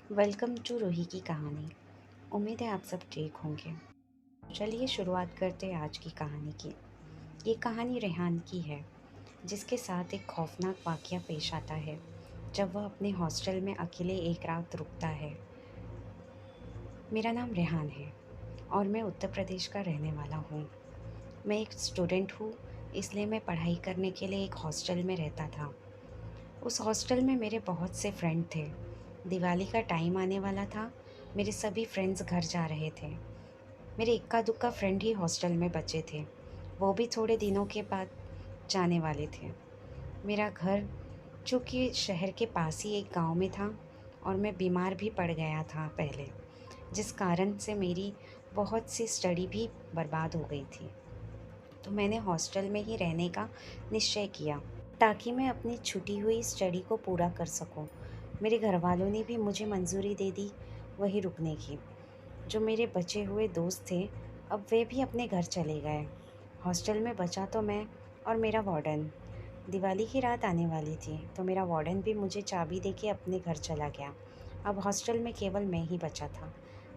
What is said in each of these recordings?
Welcome to Ruhi की कहानी। उम्मीद है आप सब ठीक होंगे। चलिए शुरुआत करते हैं आज की कहानी की। ये कहानी रेहान की है, जिसके साथ एक खौफनाक वाक़या पेश आता है जब वह अपने हॉस्टल में अकेले एक रात रुकता है। मेरा नाम रेहान है और मैं उत्तर प्रदेश का रहने वाला हूँ। मैं एक स्टूडेंट हूँ, इसलिए मैं पढ़ाई करने के लिए एक हॉस्टल में रहता था। उस हॉस्टल में मेरे बहुत से फ्रेंड थे। दिवाली का टाइम आने वाला था। मेरे सभी फ्रेंड्स घर जा रहे थे। मेरे इक्का दुक्का फ्रेंड ही हॉस्टल में बचे थे। वो भी थोड़े दिनों के बाद जाने वाले थे। मेरा घर चूँकि शहर के पास ही एक गांव में था और मैं बीमार भी पड़ गया था पहले, जिस कारण से मेरी बहुत सी स्टडी भी बर्बाद हो गई थी। तो मैंने हॉस्टल में ही रहने का निश्चय किया ताकि मैं अपनी छूटी हुई स्टडी को पूरा कर सकूं। मेरे घर वालों ने भी मुझे मंजूरी दे दी वहीं रुकने की। जो मेरे बचे हुए दोस्त थे, अब वे भी अपने घर चले गए। हॉस्टल में बचा तो मैं और मेरा वार्डन। दिवाली की रात आने वाली थी, तो मेरा वार्डन भी मुझे चाबी देके अपने घर चला गया। अब हॉस्टल में केवल मैं ही बचा था।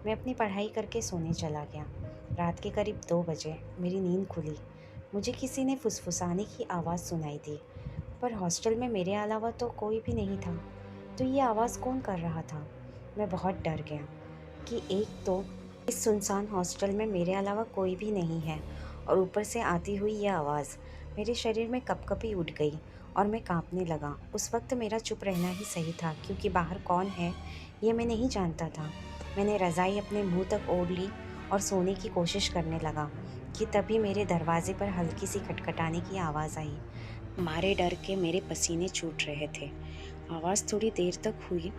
मैं अपनी पढ़ाई करके सोने चला गया। रात के करीब 2 बजे मेरी नींद खुली। मुझे किसी ने फुसफुसाने की आवाज़ सुनाई दी, पर हॉस्टल में मेरे अलावा तो कोई भी नहीं था। तो ये आवाज़ कौन कर रहा था? मैं बहुत डर गया कि एक तो इस सुनसान हॉस्टल में मेरे अलावा कोई भी नहीं है, और ऊपर से आती हुई यह आवाज़ मेरे शरीर में कपकपी उठ गई और मैं कांपने लगा। उस वक्त मेरा चुप रहना ही सही था, क्योंकि बाहर कौन है ये मैं नहीं जानता था। मैंने रज़ाई अपने मुंह तक ओढ़ ली और सोने की कोशिश करने लगा कि तभी मेरे दरवाजे पर हल्की सी खटखटाने की आवाज़ आई। मारे डर के मेरे पसीने छूट रहे थे। आवाज़ थोड़ी देर तक हुई,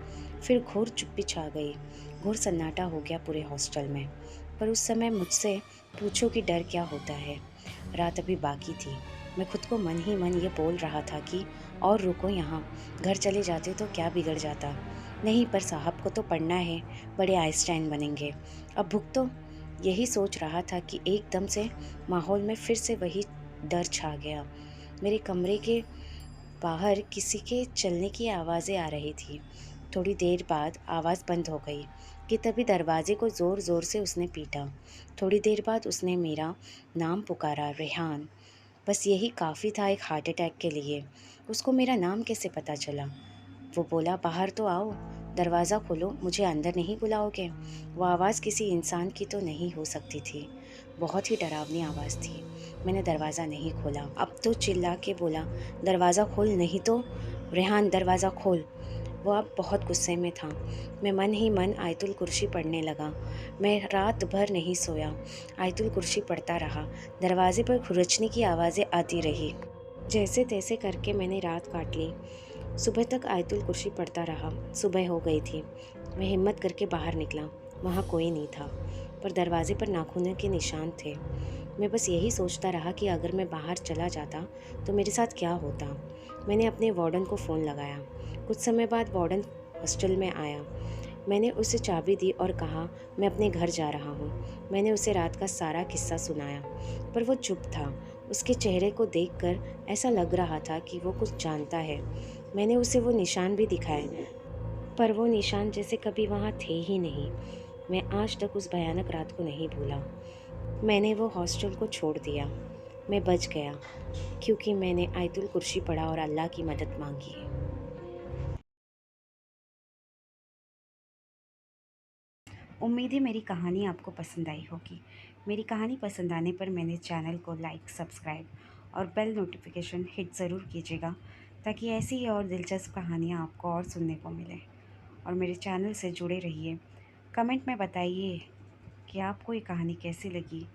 फिर घोर चुप्पी छा गई। घोर सन्नाटा हो गया पूरे हॉस्टल में। पर उस समय मुझसे पूछो कि डर क्या होता है। रात अभी बाकी थी। मैं खुद को मन ही मन ये बोल रहा था कि और रुको यहाँ, घर चले जाते तो क्या बिगड़ जाता। नहीं, पर साहब को तो पढ़ना है, बड़े आइंस्टाइन बनेंगे। अब भुगतो। यही सोच रहा था कि एकदम से माहौल में फिर से वही डर छा गया। मेरे कमरे के बाहर किसी के चलने की आवाज़ें आ रही थी। थोड़ी देर बाद आवाज़ बंद हो गई कि तभी दरवाजे को ज़ोर-ज़ोर से उसने पीटा। थोड़ी देर बाद उसने मेरा नाम पुकारा, रेहान। बस यही काफ़ी था एक हार्ट अटैक के लिए। उसको मेरा नाम कैसे पता चला? वो बोला, बाहर तो आओ, दरवाज़ा खोलो, मुझे अंदर नहीं बुलाओगे? वो आवाज़ किसी इंसान की तो नहीं हो सकती थी। बहुत ही डरावनी आवाज़ थी। मैंने दरवाज़ा नहीं खोला। अब तो चिल्ला के बोला, दरवाज़ा खोल, नहीं तो रेहान दरवाज़ा खोल। वो अब बहुत गुस्से में था। मैं मन ही मन आयतुल कुर्सी पढ़ने लगा। मैं रात भर नहीं सोया, आयतुल कुर्सी पढ़ता रहा। दरवाजे पर खुरचने की आवाज़ें आती रही। जैसे तैसे करके मैंने रात काट ली। सुबह तक आयतुल कुर्सी पढ़ता रहा। सुबह हो गई थी। मैं हिम्मत करके बाहर निकला। वहाँ कोई नहीं था, पर दरवाजे पर नाखूनों के निशान थे। मैं बस यही सोचता रहा कि अगर मैं बाहर चला जाता तो मेरे साथ क्या होता। मैंने अपने वार्डन को फ़ोन लगाया। कुछ समय बाद वार्डन हॉस्टल में आया। मैंने उसे चाबी दी और कहा, मैं अपने घर जा रहा हूँ। मैंने उसे रात का सारा किस्सा सुनाया, पर वो चुप था। उसके चेहरे को देखकर ऐसा लग रहा था कि वो कुछ जानता है। मैंने उसे वो निशान भी दिखाए, पर वो निशान जैसे कभी वहाँ थे ही नहीं। मैं आज तक उस भयानक रात को नहीं भूला। मैंने वो हॉस्टल को छोड़ दिया। मैं बच गया, क्योंकि मैंने आयतुल कुर्सी पढ़ा और अल्लाह की मदद मांगी। उम्मीद है मेरी कहानी आपको पसंद आई होगी। मेरी कहानी पसंद आने पर मेरे चैनल को लाइक, सब्सक्राइब और बेल नोटिफिकेशन हिट ज़रूर कीजिएगा, ताकि ऐसी ही और दिलचस्प कहानियाँ आपको और सुनने को मिलें। और मेरे चैनल से जुड़े रहिए। कमेंट में बताइए कि आपको ये कहानी कैसी लगी